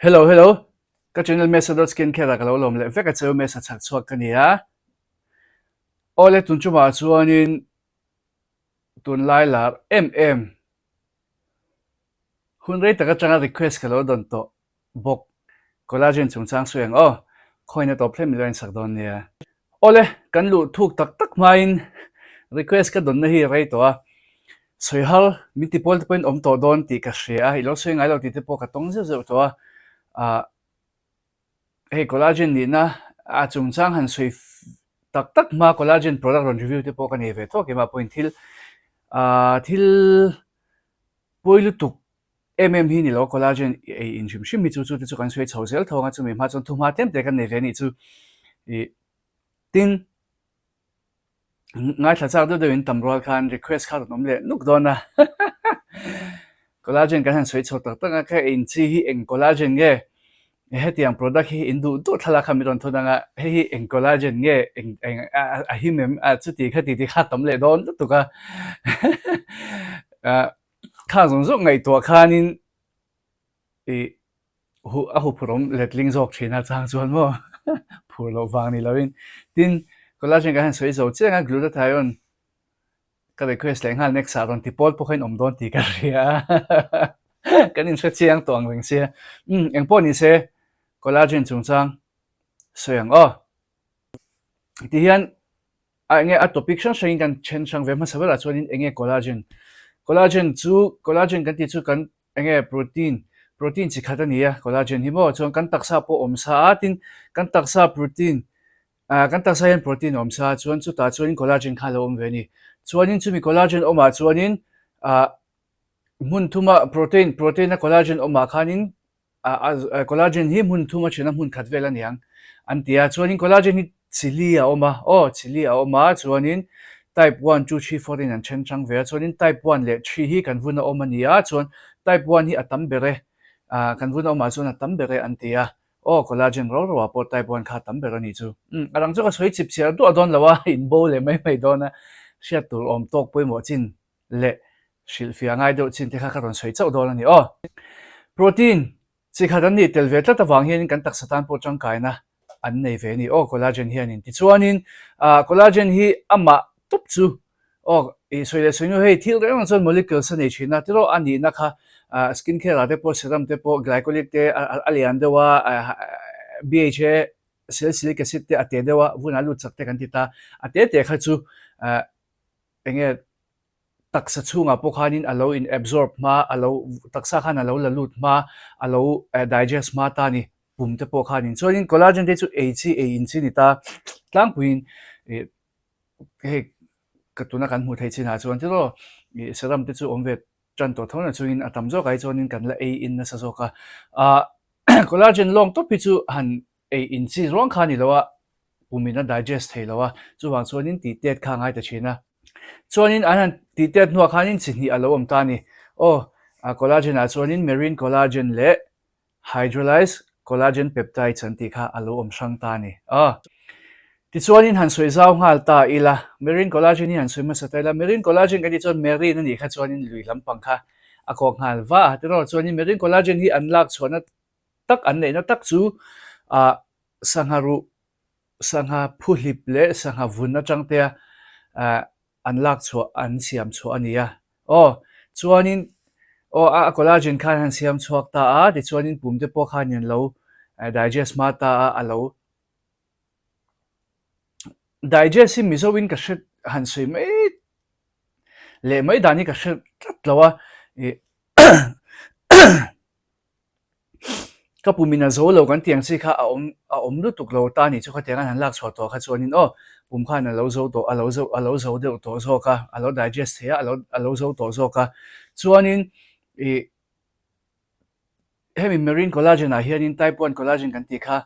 Hello, hello. Ka channel mesa dot skin care ka lo lom le veka cheu mesa chak chuak ka nia. Ole tun chuma chuanin tun lai lar hun rei taka changa request ka lo don to bok collagen chung chang sueng khoina to phlem len sak don nia. Ole kan lu thuk tak tak main request ka don na hi rei to a soi hal multiple point om to don ti ka hria ilo sueng ai lo ti te po ka tong zeu to a hey collagen ni na a chung chang han soi tak tak ma collagen product on review te po kan ve to ke ma point thil poilu tuk hi ni lo collagen e in chim shim mi chu chu te chu kan soi chho sel thonga chu mi ma chon thu ma tem te kan ne ve ni chu i tin ngai thla chak do in tam rol khan request kha nom le nuk don na collagen kan han soi chho tak tak ka in chi hi eng collagen nge hetiang product hi indu do thala khamiron thudanga hi eng collagen nge eng a hi mem a chuti khati ti kha tam le don tu ka kha zong zong ngai to khanin e hu phurom letling jok thina chang chuan mo phur lo wang ni lovin tin collagen ka han soi zo chenga glutathione ka request leng hal next saron ti pol po khain om don ti ka ria kanin sa chiang tong ring sia eng po ni se collagen chung chang soyang ti hian nge a topic sang sang kan chen sang ve ma sabela chuanin enge collagen kan ti chu kan enge protein chi khatania collagen hi mo chuan kan taksa po om sa atin kan taksa protein kan taksa hian protein om sa chuan chu ta chuanin collagen kha lo om ve ni chuanin chumi collagen oma chuanin mun thuma protein na collagen oma khanin collagen hi mun thuma chena mun khatvela niang antia chuanin collagen hi chili a oma chuanin type 1 2 3 14 an chen chang ve chuanin type 1 le 3 hi kan vuna oma nia chuan type 1 hi atam bere kan vuna oma chuan atam bere antia collagen ro po type 1 kha tam bere ni chu arang chu ka soi chip sia do don lawa in bo le mai dona sia tur om tok poi mo chin le shilfia ngai do chin te kha ron soi chau don ani protein chi khadan ni tel ve tla ta wang hian kan tak satan po chang kai na an nei ve ni collagen hian in ti chuanin collagen hi ama tup chu e soile soinu hei thil reng chon molecule sa nei china tiro ani na kha skin care ate po serum te po glycolic te alian dewa BHA salicylic acid te ate dewa vuna lu chak te kan ti ta ate te kha chu enge taksa chunga po khanin alo in absorb ma alo taksa khan alo la lut ma alo digest ma ta ni pum te po khanin chuanin collagen te chu a in chi ni ta tlang puin he katuna kan mu thei chin ha chuan tiro serum te chu omve chan to thona chuin atam zo kai chuanin kan la a in na sa zo ka collagen long to pi chu han a in chi rong khani lowa pumina digest thei lowa chuwang chuanin ti tet kha ngai ta china chuanin an ti tet nuwa khanin chini alo om ta ni collagen a chuanin marine collagen le hydrolyzed collagen peptide chan ti kha alo om sang ta ni ti chuanin han soi zau ngal ta ila marine collagen hi han soi ma sataila marine collagen ka ti chuan marine ani kha chuanin lui lampang kha akok ngal wa tiro chuanin marine collagen hi anlak chhuana tak an nei na tak chu sangha phuhlip le sangha vunna changte anlak chu an siam chu ania chuanin collagen khan han siam chuak ta ti chuanin pumte po khan yan lo digest ma ta alo digest hi misowin ka hret han soi mai le mai dani ka hret tlat lawa ka pumina zo lo kan tiang chi kha a om lu tuk lo ta ni chu kha tiang han lak chho to kha chuanin pum khan alo zo to alo zo de to zo ka alo digest he alo zo to zo ka chuanin hemi marine collagen a hianin type 1 collagen kan ti kha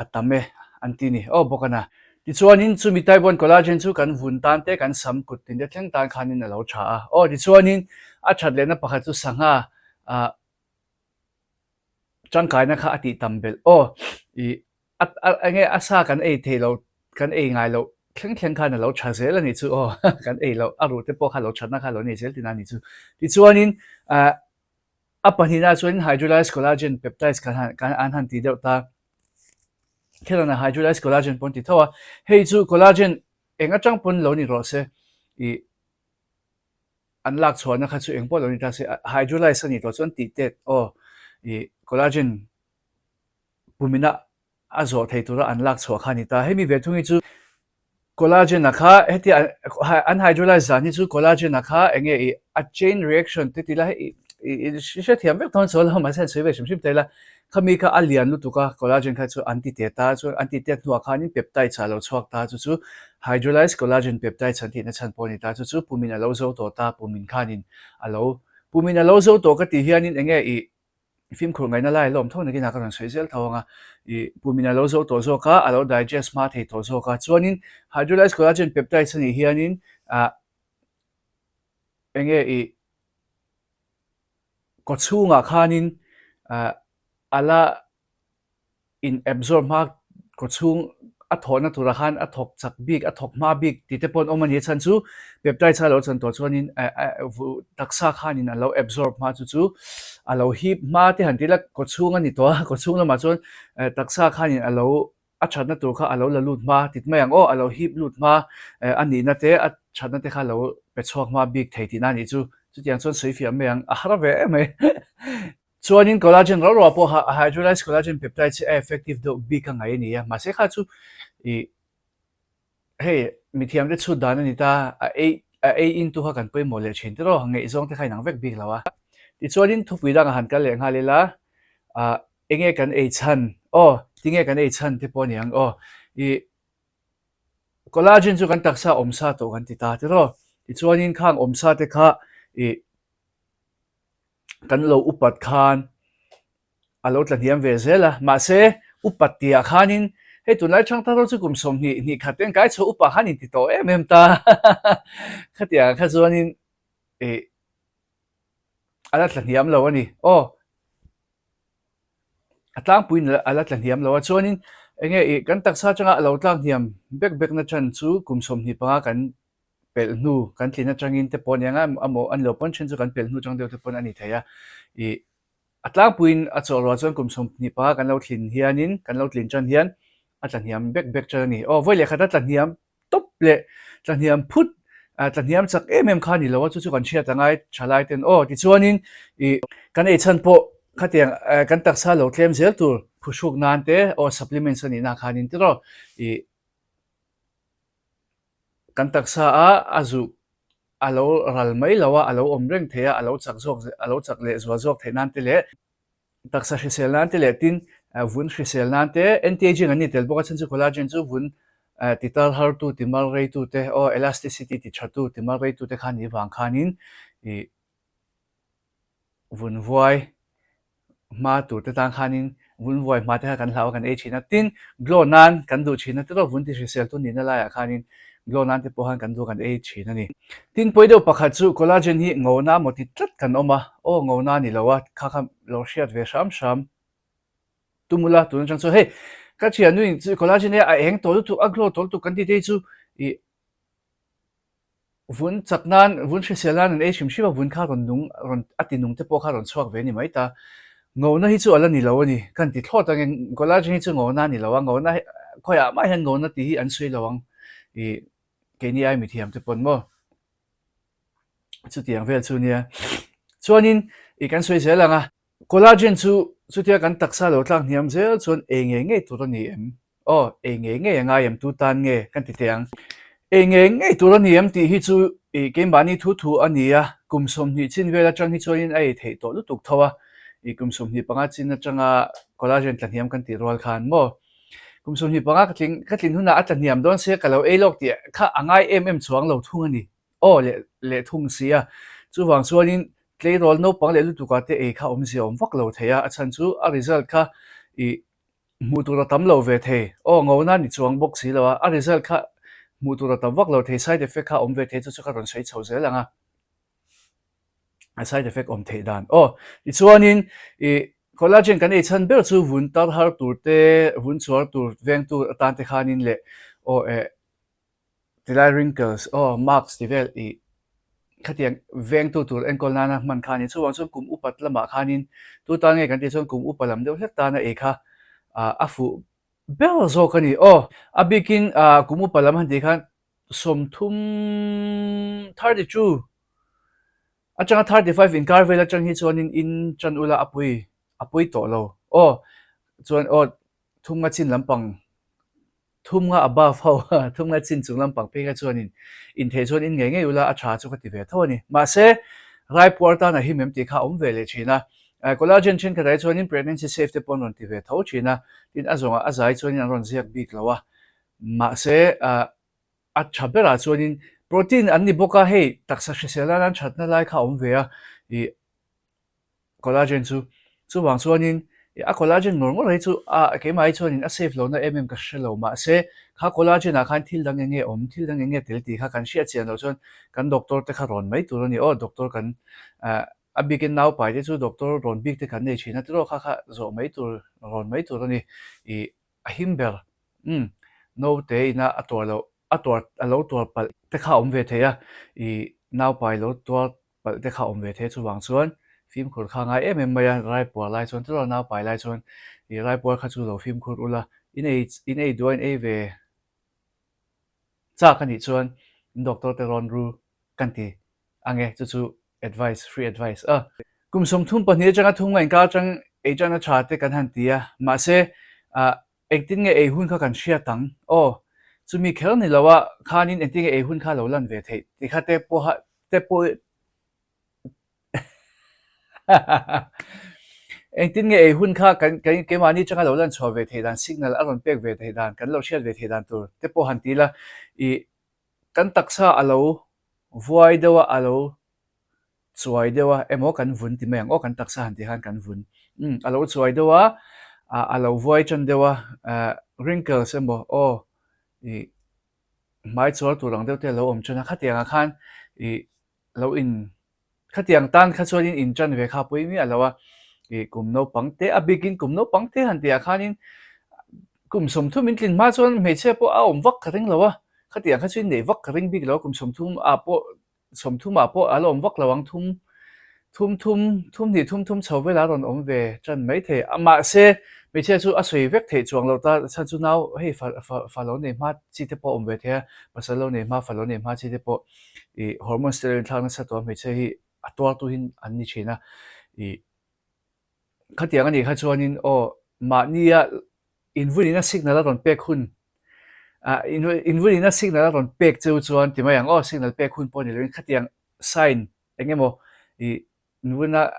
atame antini bokana ti chuanin chumi type 1 collagen chu kan vun tan te kan sam kut tin de thleng tan khanin alo tha ti chuanin a that le na pakha chu sanga chang kai na kha ati tambel nge asa kan thelo kan ngai lo thleng khan alo tha zel ani chu kan lo aru te po kha lo thana kha lo ni zel tin ani chu ti chuanin apa hina chuan hydrolyzed collagen peptides kan an han ti deuh ta khelana hydrolyzed collagen pon ti thawa hei chu collagen enga tang pon lo ni ro se I an lak chhuana kha chu eng pawh lo ni ta se hydrolyze ani to chuan ti tet I collagen pumina a zo thei tura an lak chhuak kha ni ta hemi ve thungi chu collagen akha heti an hydrolyze ani chu collagen akha enge a chain reaction te tila she thiam vek thon chol ma sen sebe shim shim tela khami kha alian lu tuka collagen kha chu anti teta chu anti tet nu kha ni peptide cha lo chhuak ta chu hydrolyzed collagen peptide chan ti na chan poni ta chu pumina lo zo to ta pumin khanin alo pumina lo zo to ka ti hianin enge phim khur ngai na lai lom thon ki na ka ran soizel thawanga pumina lo zo to zo ka alo digest ma thei to zo ka chuanin hydrolyzed collagen peptides ani hianin enge ko chunga khanin ala in absorb ma ko chung a thona tura khan a thok chak big a thok ma big ti te pon omani chan chu peptide cha lo chan to chuanin taksa khanin alo absorb ma chu alo hip ma te han tila ko chunga ni to ko chunga ma chon taksa khanin alo a chhatna tur kha alo la lut ma titmayang alo hip lut ma ani na te a chhatna te kha lo pe chhuak ma big thei ti na ni chu tiang chuan soi fiam meang a hara ve mai chuanin collagen ro po hydrolyzed collagen peptides effective do big ka ngai ni ma se kha chu hey mi thiam te chu dan ani ta a into ha kan poi mole chin te ro ngai zong te khai nang vek big lawa ti chuanin thupui dang han ka le nga le la enge kan chan tinge kan chan te pon yang collagen chu kan taksa omsa to kan ti ta te ro ti chuanin khang omsa te kha kan lo upat khan alo tlan hiam ve zela ma se upat tia khanin hei tunai chang ta ro chu kum som ni khaten kai chu upa khanin ti to em ta khatia kha chuanin ala tlan hiam lo ani atlang puin ala tlan hiam lo chuanin enge kan taksa changa lo tlang hiam bek na chan chu kum som ni panga kan pel nu kan tlina changin te pon yanga amo an lo pon chen chu kan pel nu chang de te pon ani theya atlang puin a chorwa chon kum som ni pa kan lo thlin hianin kan lo tlin chan hian atlan hiam bek chan ni voi le khata tlan hiam top le tlan hiam phut tlan hiam chak em khani lo chu kan chia tangai chalai ten ti chuanin kan chan po khatiang kan taksa lo tlem zel tur phushuk nan te supplements ani na khanin te ro kan taksa azu alo ral mai lawa alo omreng theya alo chak le zwa zok thainan te le taksa hrisel nan te le tin vun hrisel nan te anti-aging ani tel boka chan chu collagen chu vun titar har tu timal rei tu te elasticity ti thatu timal rei tu te khan ni wang khanin vun voi ma tu te tang khanin vun voi ma te kan hlaw kan china tin glow nan kan du china te ro vun ti hrisel tu ni na la ya khanin glow nan te pohan kan du kan china ni tin poido pakhat chu collagen hi ngona moti tlat kan oma ngona ni lawa kha lo hriat ve sham tumula tu chang chu hey ka chia nu chu collagen he a eng tol tu a glow tol tu kan ti te chu vun chaknan vun hriselan an shim shiwa vun kha ron ati nung te po kha ron chuak ve ni mai ta ngona hi chu ala ni lawa ni kan ti thlot ang collagen hi chu ngona ni lawa ngona khoya ma hen ngona ti hi an sui lawang ke ni ai mi thiam te pon mo chu tiang vel chu nia chuanin kan soi zelanga collagen chu tia kan taksa lo tlang niam zel chuan nge tu ro ni em nge nga em tu tan nge kan ti tiang nge tu ro ni em ti hi chu ke mani thu ania kum som ni chin vela chang hi chuanin ai thei to lu tuk thawa kum som ni panga chin na changa collagen tlan hiam kan ti rol khan mo kum som ni panga ka tlin huna atlan hiam don se ka lo lok ti kha angai chuang lo thung ani le thung sia chu wang chuanin clay roll no pang le lu tu ka te kha si vak lo theya a chan chu a result kha mu tu ra tam lo ve the ngona ni chuang box si lo a result kha mu tu ra tam vak lo the side effect kha ve the chu kha ron sei chho zelanga a side effect the dan ti chuanin collagen kan chan ber chu vun tar har tur te vun chuar tur veng tur tan te khanin le tilai wrinkles marks devel khát tiếng veng tu tur en kol nana man khanin chuwang chuan kum upat lama khanin tu ta nge kan ti chuan kum upalam deuh hlek ta na e kha afu bel zo kani abikin kum upalam han ti khan somthum 32 achanga 35 in car vela chang hi chuan in chan ula apui to lo chuan thum nga chin lampang thum nga above ho thum nga chin chung lampang pe ka chuan in the chuan in nge ula a tha chu ka ti ve thoni ma se rai porta na hi mem ti kha om vele china collagen chen ka dai chuan in pregnancy safe te pon ron ti ve tho china tin azonga azai chuan in ron ziak bik lawa ma se a chabera chuan in protein an ni boka hei taksa hrisela nan thatna lai kha om ve a I collagen chu wang chuan in a collagen ngor hei chu ke mai chuan in a safe lo na ka hrelo ma se kha collagen a khan thil dang thil dang tel ti kha kan hria chian lo chuan kan doctor te kha ron mai tur ani doctor kan a bikin nau pai te chu doctor ron bik te kan nei china tro kha zo mai tur ron mai tur ani a himber no te ina alo tor pal te kha om ve theya nau pai lo tor pal te kha om ve the chu wang chuan phim khur kha ngai maya rai por lai chuan tro nau pai lai chuan rai por kha chu lo phim khur ula in ei doin ei ve cha kan ni chuan doctor te ron ru kan ti ange chu advice free advice kum som thum pahnia changa thum ngai ka chang e chana cha te kan han tia ma se acting nge ei hun kha kan hria tang chumi khel ni lawa khanin acting ei hun kha lo lan ve thei ti kha te po acting nge ei hun kha kan ke mani changa lo lan chho ve thei dan signal aron pek ve thei dan kan lo hriat ve thei dan tur te po han ti la kan taksa alo vuai dewa alo chuai dewa emo kan vun ti meng kan taksa han ti han kan vun alo chuai dewa alo vuai chan dewa wrinkles emo mai chuar turang deuh te lo om chana khatianga khan lo in khatiang tan kha chuan in chan ve kha pui mi alowa kum no pangte a bikin kum no pangte han tia khanin kum som thu min tlin ma chuan me che po a om vak kharing lawa khatiang kha chuin nei vak kharing bik lo kum som thum a po som thum a po alo om vak lawang thum ni thum chho ve la ron om ve chan mai the ama se me che chu a soi vek the chuang lo ta sa chu nau hei fa lo nei ma chi te po om ve the pasalo nei ma fa lo nei ma chi te po hormone steroid thang sa to me che hi atwa tu hin an ni china khatiang ani kha chuan in ma nia invuina signal ron pek hun invuina signal ron pek chu chuan ti mai ang signal pek hun po ni lo khatiang sign engemo nuna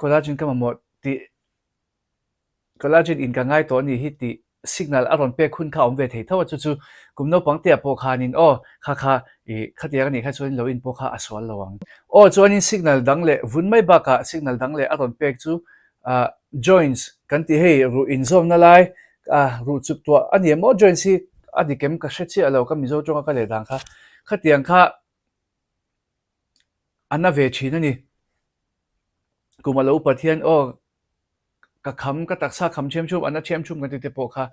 collagen kama mo ti collagen in ka ngai to ni hi ti signal aron pe khun kha om ve thei thawa chu kum no pangte po khanin kha khatiang ni kha chuan lo in po kha aswal lawang chuan in signal dang le vun mai ba ka signal dang le aron pek chu joints kan ti hei ru in zom na lai ru chu to ani mo joints hi adi kem ka hrechi alo ka mizo chonga ka le dang kha khatiang kha anna ve thina ni kumalo pathian ka kham ka taksa kham chem chum ana chem chum kan te po kha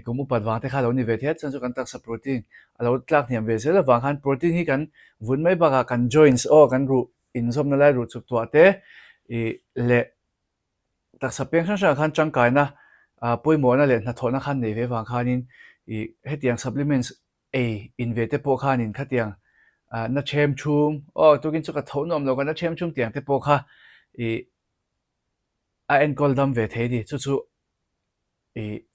kumu padwa te kha lo ni ve the chan chu kan taksa protein alo tlak niam ve zela wang han protein hi kan vun mai ba kan joints kan ru in zom na lai ru chuk to te le taksa peng sha khan chang kai na poimo na le na thona khan nei ve wang khanin hetiang supplements in ve te po khanin khatiang na chem chum tukin chu ka thonom lo kan na chem chum tiang te po kha en kol dam ve the di chu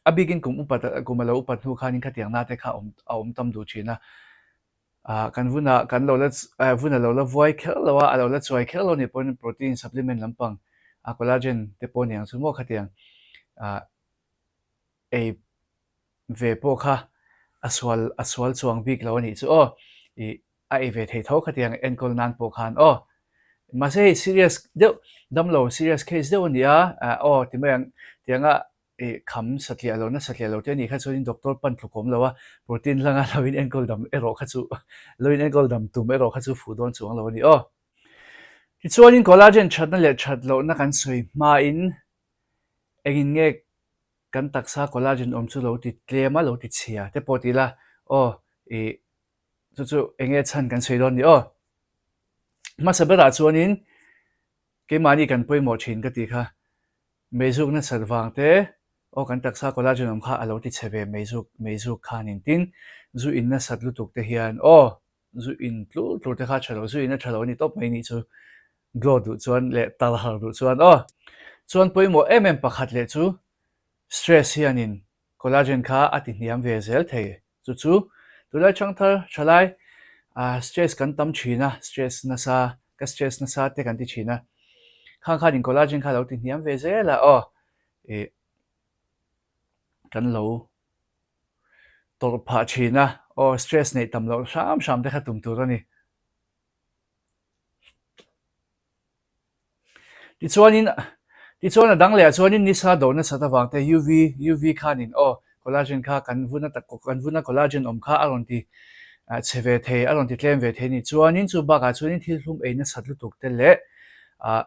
abigin kum upat kumalo upat nu khanin khatiang na te kha om tam du china kan vuna kan lo vuna lo la voi khel lawa alo la choi khel lo ni pon protein supplement lampang collagen te pon yang chu mo khatiang ve po kha aswal chuang bik lo ni chu ve thei tho khatiang en kol nan po khan mà sẽ serious đâu đâm lâu serious case đâu nhỉ thì mấy anh tiếng khám sát liệu lo thế này khách số doctor pan thuộc com lâu protein là ngã lâu in ankle đầm ero khách số lâu in ankle đầm tụm ero khách số phụ don xuống lâu nhỉ thì số in collagen chặt nó lệ chặt lâu nó can suy mà in anh nghe can taksa collagen số lâu thì tlema lâu thì chia thế bỏ thì là chú anh nghe chăn can suy don nhỉ mà sabera ra chuanin ke mani kan poimo thin ka ti kha mezuk na sarwang te o kan taksa collagen om kha alo ti cheve mezuk khanin tin zu in na satlu tuk te hian o zu in tlu te kha chalo zu in na chalo ni top mai ni chu glow du chuan le tal har du chuan o chuan poimo pakhat le chu stress hianin collagen kha ati hniam ve zel thei chu chu tulai chang thar chalai stress kan tam thina stress na sa ka stress na sa te kan ti thina khang kha din collagen kha lo ti hniam ve zela o e kan lo tol pha thina o stress nei tam lo sham te kha tum tur ani ti chuan a dang le chuanin ni sa do na sa ta wang te uv khanin o collagen kha kan vuna collagen om kha aron ti cheve the aron ti tlem ve the ni chuanin chu ba ka chuanin thil hlum eina satlu tuk te le a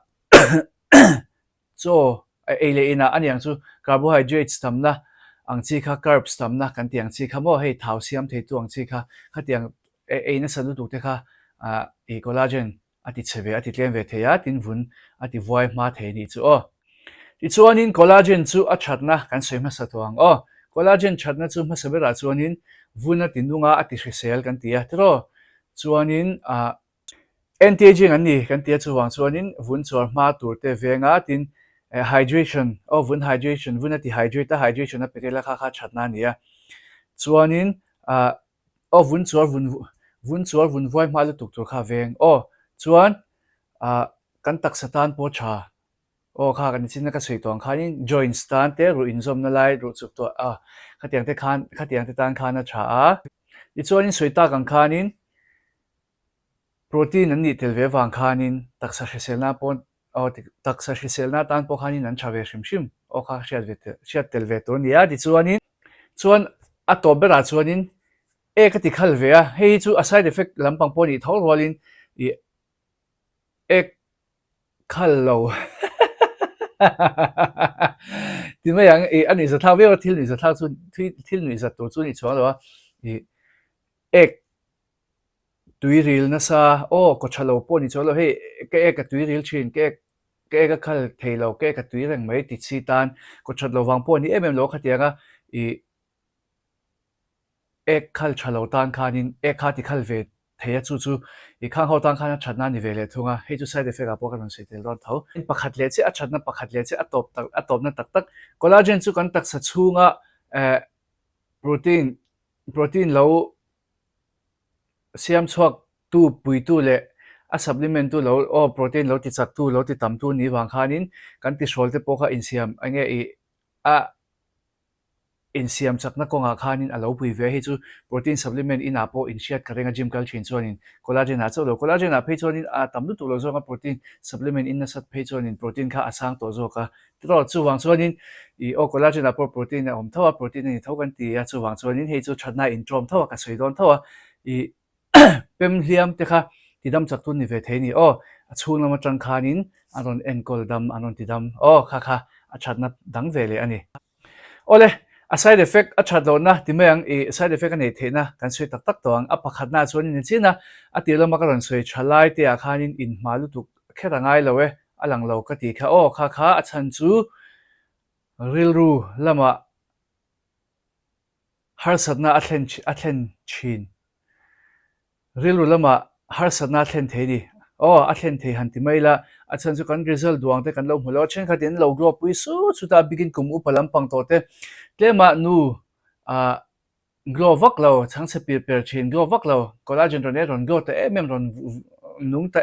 cho ele ina aniang chu carbohydrates tamna ang chi kha carbs tamna kan tiang chi kha mo hei thau siam thei tu ang chi kha tiang eina satlu tuk te kha e collagen ati cheve ati tlem ve the ya tin vun ati voi ma the ni chu o ti chuanin collagen chu a thatna kan soima satwang o collagen thatna chu ma sabera chuanin vuna tinunga ati hrisel kan tia tro chuanin anti-aging an ni kan tia chuwang chuanin vun chuar hma tur te venga tin hydration o vun hydration vun ati hydration a petela kha thatna nia chuanin o vun chuar vun voi hma lu tuk tur kha veng o chuan kan tak satan po tha o kha kan chin ka sei tong khanin joints tan te ru inzom na lai ru chuk to khatiang te tan khana tha a ti chuanin soita kan khanin protein an ni tel ve wang khanin taksa hriselna pon o taksa hriselna tan po khanin an thave hrim o kha hriat tel ve tur nia ti chuan a to bera chuanin e ka ti khal ve a hei chu a side effect lampang po ni thor rolin i e khal lo ti mai ang e ani za thaw ve thil ni za thaw chu thil ni za to chu ni chwa lo i ek tui ril na sa o ko chalo po ni cholo he ka tui ril chin ka khal theilo ka tui reng mai ti chi tan ko chalo wang po ni lo khatianga i ek khal chalo tan khanin ek kha ti khal ve theya chu i khang ho tan khana thatna ni vele thunga he chu side effect a po kan se tel ron tho pakhat le che a thatna pakhat le che a top na tak collagen chu kan tak sa chunga protein lo siam chuak tu pui tu le a supplement tu lo o protein lo ti chak tu lo ti tam tu ni wang khanin kan ti sol te poka in siam ange i a in siam chakna ko nga khanin alo pui ve hi chu protein supplement in apo in shiat karenga gym kal chin chuanin collagen a cholo collagen a phei chuanin a tam tu lo zonga protein supplement in na sat phei chuanin protein kha asang to zo ka tro chu wang chuanin i o collagen a protein a om thawa protein ni thokan ti a chu wang chuanin hei chu thatna in trom thawa ka soi don thawa i pem hliam te kha tidam chak tu ni ve the ni o a chung lama tang khanin aron enkol dam aron tidam o kha a thatna dang ve le ani ole a side effect a that lo na ti mayang e side effect ani the na kan soi tak tawang a pakhat na chuan ni china a ti lama ka ron soi thalai te a khanin in malu tu khera ngai lo we alang lo ka ti kha o kha a chan chu ril ru lama har satna a thlen chin ril ru lama har satna thlen the ni o a thlen the han ti mai la a chan chu kan result duang te kan lo mulo chen kha tin lo gro pui su chu ta begin kum u palam pang to te tlema nu a glow vak lo chang se per chin glow vak lo collagen ron go te ron nung ta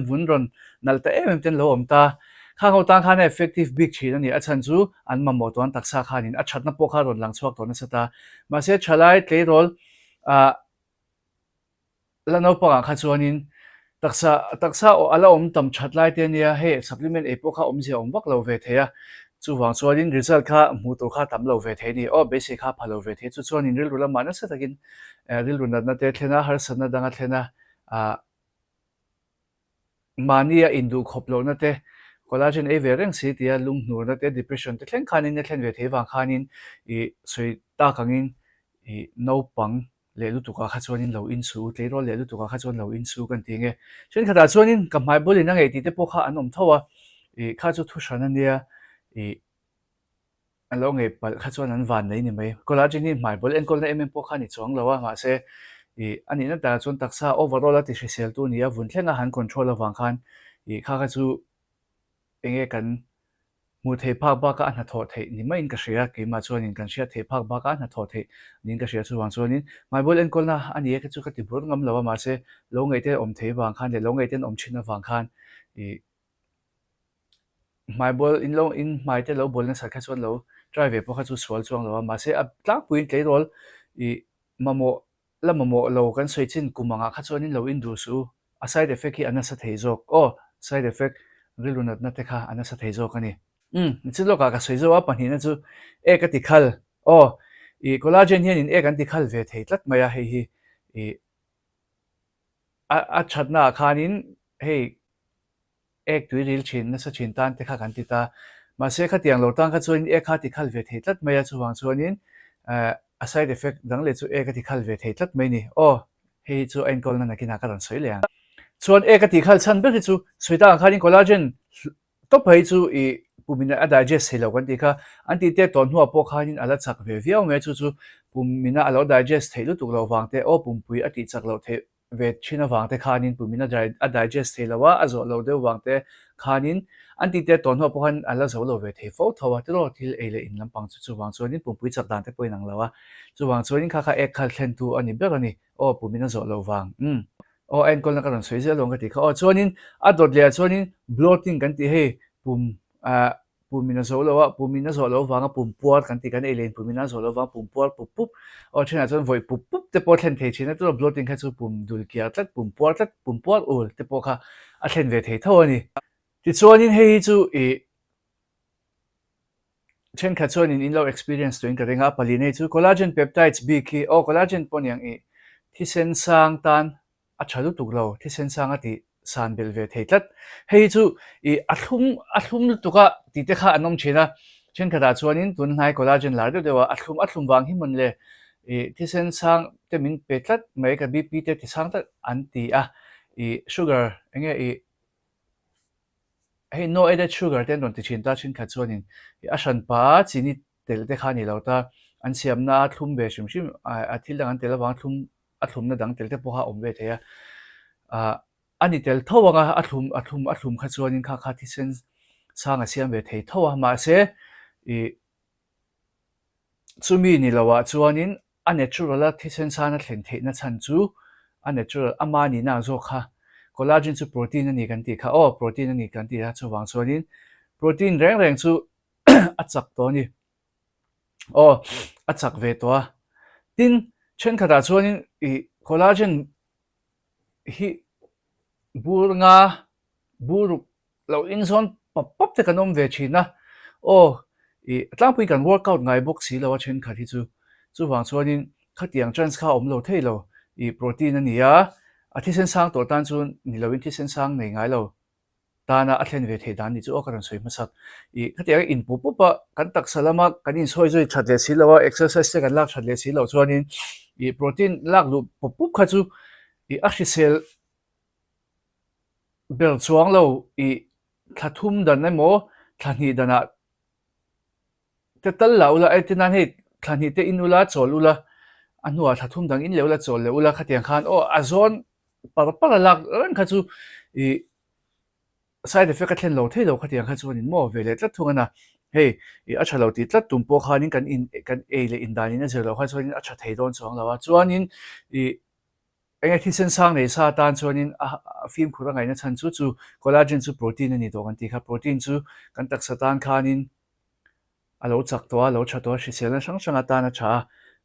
vun ron nal ta ten lo om ta kha ho ta khan effective big chin ani a chan chu an ma mo ton taksa khanin a thatna po kha ron lang chuak to na sata ma se chalai tle rol a lano pa kha chuanin taksa o ala om tam thatlai te nia he supplement e po kha om je om vak lo ve theya chu wang chuanin result kha mu to kha tam lo ve the ni o basic kha phalo ve the chu chuanin ril rula mana sa takin ril runa na te thlena har sana danga thlena a mania indu khoplo na te collagen e ve reng si tia lung nur na te depression te thleng khanin ne thlen ve the wang khanin i soi ta kangin i no pang le lu tu ka kha chuan in lo in su tleirol le lu tu ka kha chuan lo in su kan ti nge chen khata chuan in ka mai bolin a ngei ti te po kha an om thawa kha chu thu hran ania alo ngei pal kha chuan an van nei ni mai collagen hi mai bol en kol na em po kha ni chong lawa ma se ani na ta chuan taksa overall a ti hrisel tu nia vun thlenga han control awang khan kha chu enge kan mu thei phak ba ka na tho thei ni mai in ka hria ke ma chuan in kan hria thei phak ba ka na tho thei nin ka hria chu wang chuan in mai bol en kol na ani ka chu ka ti bur ngam lawa ma se lo ngei te om thei wang khan le lo ngei ten om thina wang khan mai bol in lo in mai te lo bol na sa kha chuan lo drive po kha chu sual chuang lawa ma se a tlang puin tleirol mamo la mamo lo kan soi chin kumanga kha chuan in lo in du su a side effect hi ana sa thei jok side effect rilunat na te kha ana sa thei jok ani chu lo ka soi zo a pani na chu ka ti khal collagen hian in kan ti khal ve thei tlat maya hei hi a thatna khanin hei tui ril thin na sa thin tan te kha kan ti ta ma se kha tiang lo tang kha chuan kha ti khal ve thei tlat maya chu wang chuan in a side effect dang le chu ka ti khal ve thei tlat mai ni hei chu en kol na kina ka ran soi le chuan ka ti khal chan be chu soita khanin collagen to phei chu pumina a digest helo kan ti kha anti te ton hua po khanin ala chak ve viau me chu pumina alo digest theilu tu lo wangte pumpui ati chak lo the ve china wangte khanin pumina a digest theilawa azo lo de wangte khanin anti te ton hua po khan ala zo lo ve thei fo thawa te ro thil ele in lampang chu wang chuanin pumpui chak dan te poinang lawa chu wang chuanin kha ek khal thlen tu ani ber ani pumina zo lo wang en kol na kan soi ze long ka ti kha chuanin a dot le chuanin bloating kan ti he pumina zo lo wanga pumpuat kan ti kan elen pumina zo lo wang pumpuat pup chena chuan voi pup te po thlen thei china tu bloating kha chu pum dul kia tlat pumpuat ul te po kha a thlen ve thei tho ani ti chuanin hei chu chen kha chuanin in lo experience tuin ka renga pali nei chu collagen peptides b ki collagen poniang thisen sang tan a thalu tuklo thisen sang ati san bel ve thei tlat hei chu athum tuka ti te kha anom china chen kha da chuanin tun hnai collagen lar dewa athum wang hi mon le thisen sang te min pe tlat mai ka bp te ti sang ta an ti sugar enge hei no added sugar ten don ti chin ta chen kha chuanin a shan pa chini tel te kha ni lo ta an siam na thlum be shim a thil dang an tel awang thlum na dang tel te po ha om ve theya ani tel thowanga athum kha chuanin kha thi sen sang a siam ve thei thowa ma se chumi ni lawa chuanin a natural a thi sen sana thlen thei na chan chu a natural ama ni na zo kha collagen chu protein ani kan ti kha protein ani kan ti ha chu wang chuanin protein reng chu a chak to ni a chak ve to tin chen kha da chuanin collagen hi bur lo in zon pop te kanom ve china tlang pui kan workout ngai box si lo chen kha thi chu wang chuanin khatiang trans kha om lo thei lo protein ani a thi sen sang to tan chu ni lo in thi sen sang nei ngai lo ta na a thlen ve thei dan ni chu karan soi masak khatiang in pu pa kan tak salama kan in soi joi thatle si lo exercise se kan lak thatle si lo chuanin protein lak lu pop kha chu a hrisel bel chuang lo thathum dan na mo thani dana te tal la ula tinan he thani te inula cholula anua thathum dang in leula chol leula khatiang khan azon par lak ran kha chu side effect thlen lo thei lo khatiang kha chuan in mo vele tlat thungana hei a thalo ti tlat tumpo khanin kan le in danin a zelo kha chuan a tha thei don chong lawa chuanin enge thi sen sang nei sa tan chuanin film khura ngai na chan chu collagen chu protein ani to kan ti kha protein chu kan tak satan khanin alo chak to alo tha to hrisel na sang ata na tha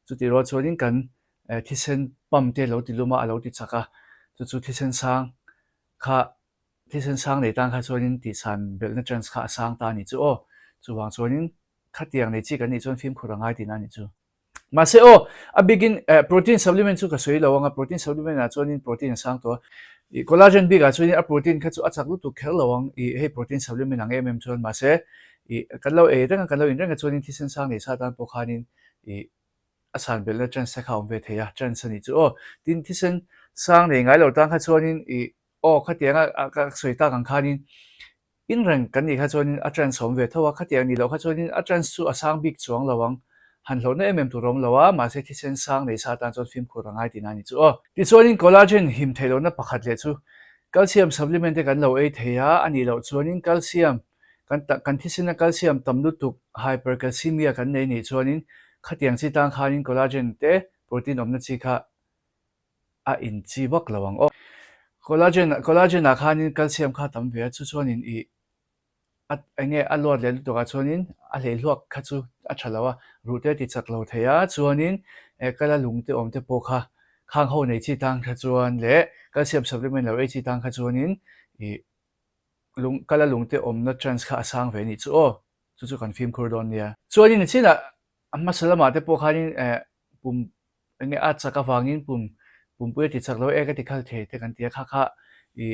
chu ti ro chuanin kan thi sen pam te lo ti luma alo ti chaka chu thi sen sang nei tang kha chuanin ti san bel na chance kha sang ta ni chu chu wang chuanin khatiang nei chi kan ni chuan film khura ngai ti na ni chu ma se a begin protein supplement chu ka soi lawanga protein supplement a chuanin protein sang to collagen big a chuanin a protein kha chu a chak lu tu khel lawang hei protein supplement ang chuan ma se kan lo in reng chuanin thi sen sang nei sa tan po khanin asan bel na chance kha om ve theya chance ni chu o tin thisen sang nei ngai lo tang kha chuanin I o khatianga ka soita kang khanin in rang kan ni kha chuanin a chance om ve thawa khatiang ni lo kha chuanin a chance chu asang big chuang lawang han lo na tu rom lawa ma se thisen sang nei sa tan chon film khu rangai tin ani chu o ti chuanin collagen him thelo na pakhat le chu calcium supplement te kan lo ei theya ani lo chuanin calcium kan thisen calcium tamlu tuk hypercalcemia kan nei ni chuanin khatiang chi tang khanin collagen te protein omna chi kha a in chi bak lawang o collagen a khanin calcium kha tam ve chu chuanin I at enge alor le to ka chuanin a hle hluak kha chu a thalawa rute ti chak lo theya chuanin kala lungte omte po kha khang ho nei chi tang kha chuan le calcium supplement lo ei chi tang kha chuanin I kala lungte omna chance kha asang ve ni chu o chu kan film khur don nia chuanin china amma salama te po khanin pum enge a chaka wangin pum pui ti chak lo e ka ti khal the te kan tia kha I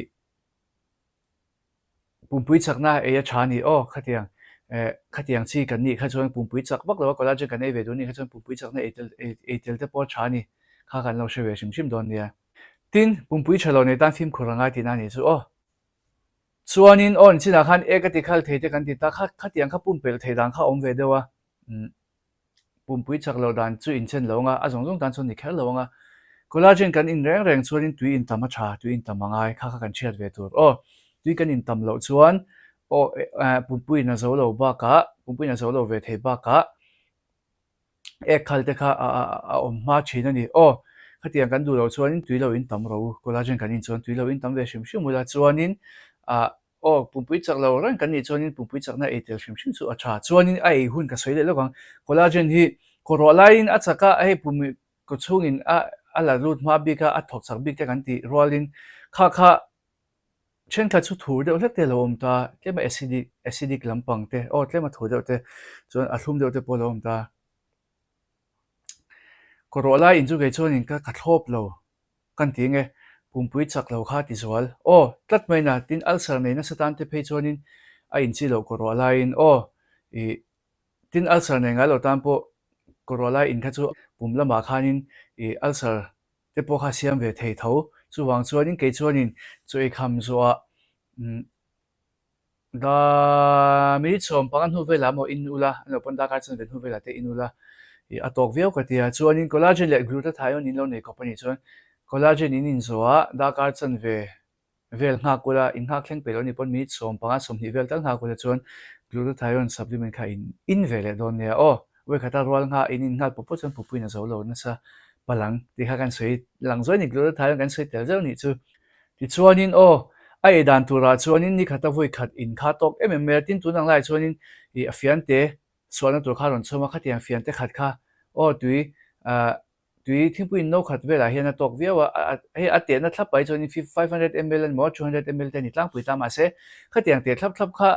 pumpui chakna e ya chani o khatiang chi kan ni kha chuan pumpui chak vak lo collagen kan ei ve du ni kha chuan pumpui chakna etel te po chani kha kan lo hre ve shim don nia tin pumpui chalo ne tan film khuranga tin ani chu o chuanin on china khan e ka ti khal the te kan ti ta khatiang kha pumpel the dang kha om ve dewa pumpui chaklo dan chu in chen lo nga a zong tan chon ni khel lo nga collagen kan in reng chuanin tui in tama tha tui in tamangai kha kan chiat ve tur o tui kan in tam lo chuan o pumpui na zo lo ba ka pumpui na zo lo ve thei ba ka e khal te kha a om ma thina ni o khatiang kan du lo chuanin tui lo in tam ro collagen kan in chuan tui lo in tam ve shim ula chuanin o pumpui chak lo ran kan ni chuanin pumpui chakna e tel shim chu a tha chuanin ai hun ka soile lo kang collagen hi korolain a chaka hei pumi ko chungin ala lut ma bika a thok chak bik te kan ti rolin kha chen kha chu thur deuh hlek te lo om ta tlema acidic lampang te o tlema thur deuh te chuan a thlum deuh te pawh lo om ta korola in chu ke chuan in ka thlop lo kan ti nge pumpui chak lo kha ti zual o tlat mai na tin ulcer nei na satan te phei chuan in a in chi lo korola in o tin ulcer nei nga lo tan po korola in kha chu pum lama khanin ulcer te pawh kha siam ve thei tho chu wang chuanin ke chuanin chu e kham zuwa da mi chom pangan hu vela mo in ula no pon da ka chen ve hu vela te in ula atok veo ka tia chuanin collagen le glutathione in lo nei company chuan collagen in zuwa da ka chen ve vel nga kula in nga thleng pe lo ni pon mi chom panga som ni vel tang nga kula chuan glutathione supplement kha in vele don ne o we khata rol nga in nga po chuan pupui na zo lo na sa palang ti kha kan sei lang zoi ni glutathione kan sei tel zo ni chu ti chuanin o ai dan tura chuanin ni khata voi khat in kha tok tin tu nang lai chuanin afian te suana tur kha ron choma khatiang fian te khat kha o tui thingpuin no khat vela hian a tok viawa he ate na thlap pai chuanin 500 ml and more 200 ml te ni tlang pui ta ma se khatiang te thlap kha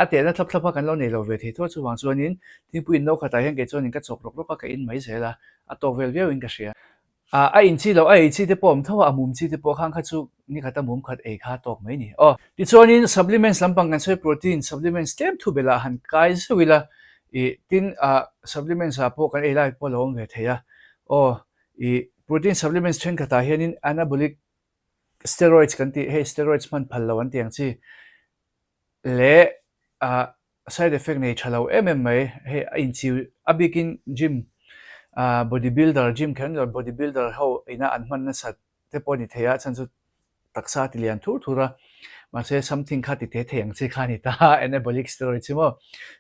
ate na thlap kan lo nei lo ve thei tho chu wang chuanin thingpuin no khata hian ke chuanin ka chok rok ka in mai zela a tok vel viau in ka hria a in chi lo ai chi te pom thawa mum chi te po khang kha chu ni khata mum khat e kha tok mai ni o ti chuanin supplements lampang kan soi protein supplements tlem thu bela han kai zuila tin supplements a po kan e lai po lo ve theya o protein supplements chen khata hianin anabolic steroids kan ti he steroids man phal lo an tiang chi le side effect nei thalo mai he in chi abikin gym bodybuilder gym kan bodybuilder ho ina an man na sat te poni theya chan chu taksa ti lian thura ma se something kha ti te theng chi kha ni ta anabolic steroid chimo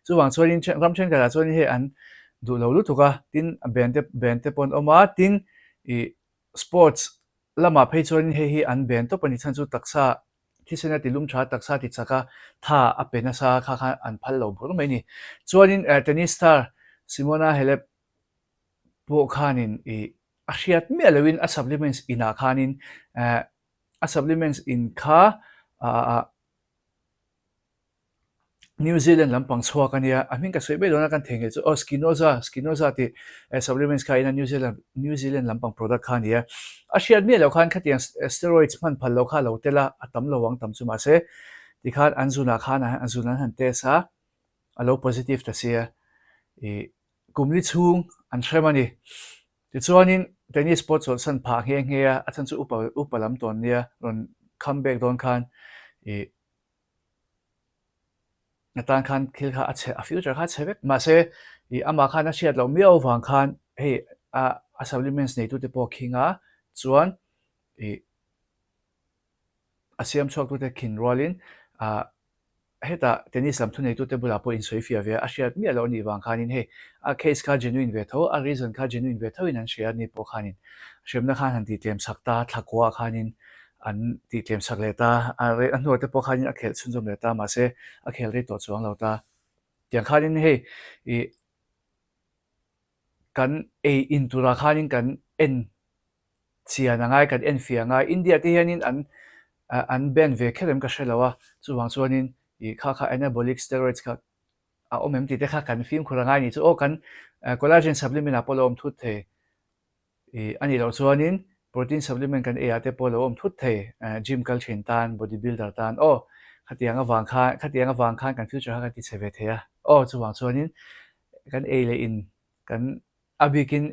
chu wang chuanin ram chen ka chuanin he an du lo lu thuka tin bente pon oma tin sports lama phei chuanin he hi an ben to pani chan chu taksa thisena tilum tha taksa ti chaka tha apena sa kha an phal lo bur mai ni chuanin tennis star Simona Halep po khanin a hriat me alawin a supplements ina khanin a supplements in kha New Zealand lampang chhuak ania a hmin ka soi be dona kan thenge chu skinoza ti supplements kha ina New Zealand lampang product kha nia a hriat me lo khan khatiang steroids man phal lo kha lo tela atam lo wang tam chu ma se ti khan anzuna khana anzuna han te sa alo positive ta sia kumli chung an thremani ti chuanin tennis sport so san pha nge a chan chu upalam ton nia ron comeback don khan e natan khan khil kha a future kha chebek ma se I ama khan a hriat lo miao wang khan hei a supplements nei tu te pawh khinga chuan i a siam chhuak tu te khin rualin heta tennis lam thu nei tu te bula pawh in soi fia ve a hriat mi alo ni wang khanin hei a case kha genuine ve tho a reason kha genuine ve tho in an hriat ni pawh khanin hriamna khan han ti tlem sakta thlakua khanin an ti tlem sak le ta a re an hnuai te pawh khanin a khel chhunjom le ta ma se a khel ri to chuang lo ta tiang khanin hei I kan in tura khanin kan en chian angai kan en fia ngai India te hianin an ban ve khelem ka hrelawa chuwang chuanin I kha anabolic steroids kha a omem ti te kha kan film khurangai ni chu o kan collagen supplement apolo om thut the ani lo chuanin protein supplement kan e ate polo om thut the gym kal thin tan bodybuilder tan o khatianga wang khan kan future ha ti cheve the o chuwang chuanin kan e le in kan abikin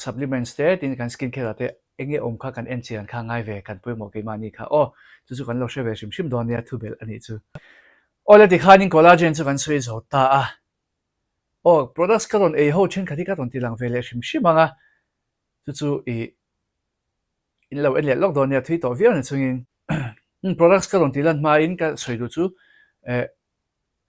supplements te tin kan skincare te enge om kha kan en chian kha ngai ve kan pui mo ke mani kha o chu kan lo hre ve shim don ya thu bel ani chu ola ti khanin collagen chu kan sui zo ta o products ka don e ho chen khati ka don ti lang ve le shim anga chu in lo en le lok don ya thui to vian chungin products ka don ti lan ma in ka soi du chu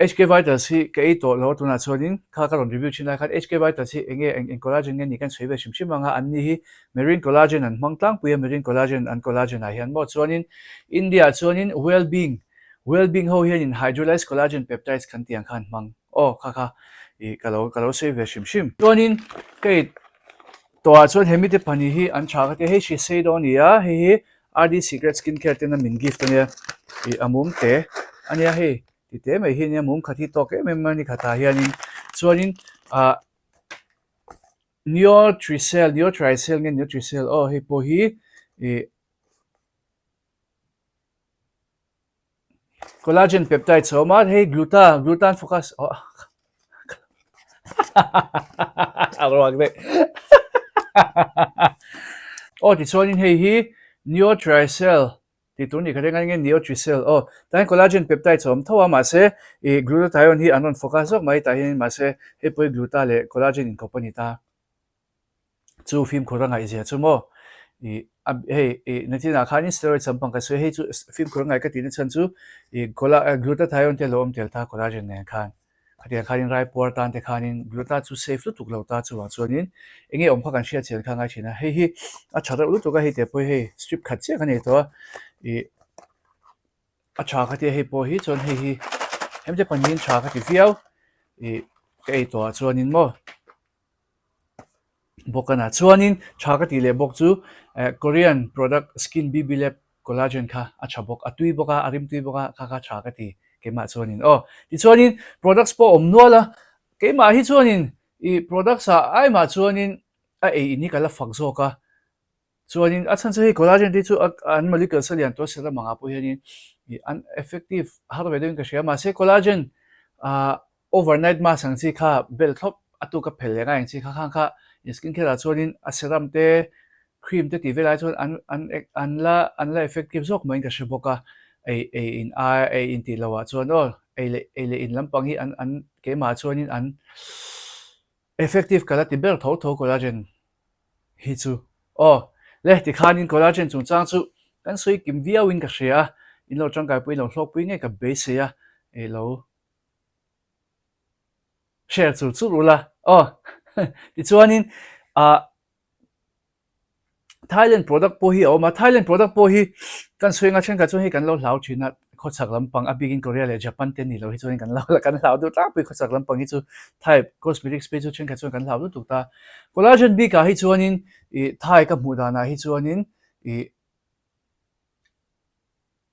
HK Vitas hi ke to lo tu na chuanin kha ka ron review china khat HK Vitas hi enge en collagen nge ni kan soi ve shim anga an ni hi marine collagen an mangtlang puya marine collagen an collagen a hian mo chuanin India chuanin well-being ho hian in hydrolyzed collagen peptides kan tiang khan mang o kha I kalo soi ve shim chuanin ke to a chuan hemi te pani hi an tha ka te he shi sei do nia he RD Secret Skincare te na min gift ania I amum te ania he ti te mai hi nia mum khathi to ke memani khatha hianin chuanin Nutricell nge Nutricell o he po hi collagen peptide so ma he glutan focus o arwag de o ti chuanin hei hi Nutricell ti tu ni khare nge Nutricell o tan collagen peptide som thowa ma se glutathione hi anon focus ok mai ta hin ma se he poi gluta le collagen in company ta chu film khoranga I zia chumo hei natina khanin steroid sampang ka so hei chu film khoranga ka tin chan chu glutathione te lom tel ta collagen ne khan khanin rai por tan te khanin gluta chu safe lu tuk lo ta chuwa chuanin enge om phakan hria chen khanga china hei hi a thara lu tuka hei te poi hei strip khat che kan to a tha khati hei po hi chon hei hi hemte panin tha khati viau ke to chuanin mo bokana chuanin tha khati le bok chu Korean product Skin BB Lab collagen kha a tha bok atui boka arim tui boka kha tha khati ke ma chuanin ti chuanin products po om nuala ke ma hi chuanin products a ai ma chuanin a ini kala fakzo ka chuanin a chan che collagen ti chu an molecule salian to sela manga po hianin an effective har ve doing ka share ma se collagen overnight ma sang chi kha bel thop atu ka phel lenga eng chi kha skincare chuanin a serum te cream te ti velai chuan an la effective zok mai ka sheboka in ti lawa chuan le in lampang hi an ke ma chuanin an effective kala ti ber tho collagen hi chu le ti khanin collagen chung chang chu kan soi kim viawin ka hria in lo tangkai pui lo hlok pui nge ka base ya lo share chu rula ti chuanin Thailand product po hi Thailand product po hi kan suinga chen ka chu hi kan lo hlau thina khochak lampang abigin Korea le Japan te ni lo hi chuan kan hlau du ta pui khochak lampang hi chu Thai cosmetic space chu chen ka chuan kan hlau du tu ta collagen B ka hi chuanin Thai ka mu da na hi chuanin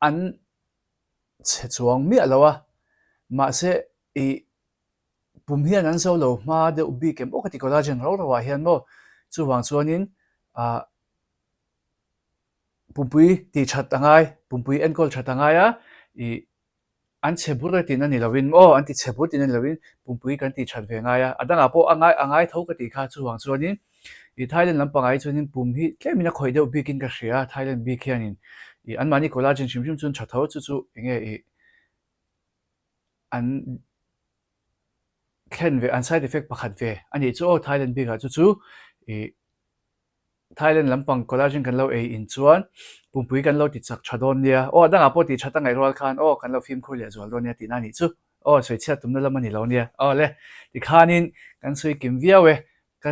an che chuang mi alawa ma se pum hian an so lo ma de ubi kem okati collagen ro wa hian mo chuwang chuanin pumpui ti that angai pumpui enkol that angai an chebu ra tin ani lovin o anti chebu tin ani lovin pumpui kan ti that ve nga ya adanga po angai tho ka ti kha chu wang chuanin i Thailand lampang ai chuanin pum hi tlemina khoi deuh bikin ka hria Thailand bik hianin i an mani collagen hrim chun thatho chu enge i an khen ve an side effect pakhat ve ani chu Thailand bik ha chu i Thailand lampang collagen kan lo in chuan pumpui kan lo ti chak thadon nia o adanga po ti thata ngai rol khan o kan lo film khul le zol don nia ti na ni chu o soi chia tumna lamani lo nia o le ti khanin kan sui kim viawe ka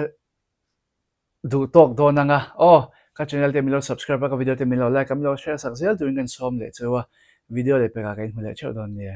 du tok do nanga o ka channel te milo subscribe ka video te milo like ka milo share sak zel tuin kan som le chewa video le pe ka kain hmule cheu don nia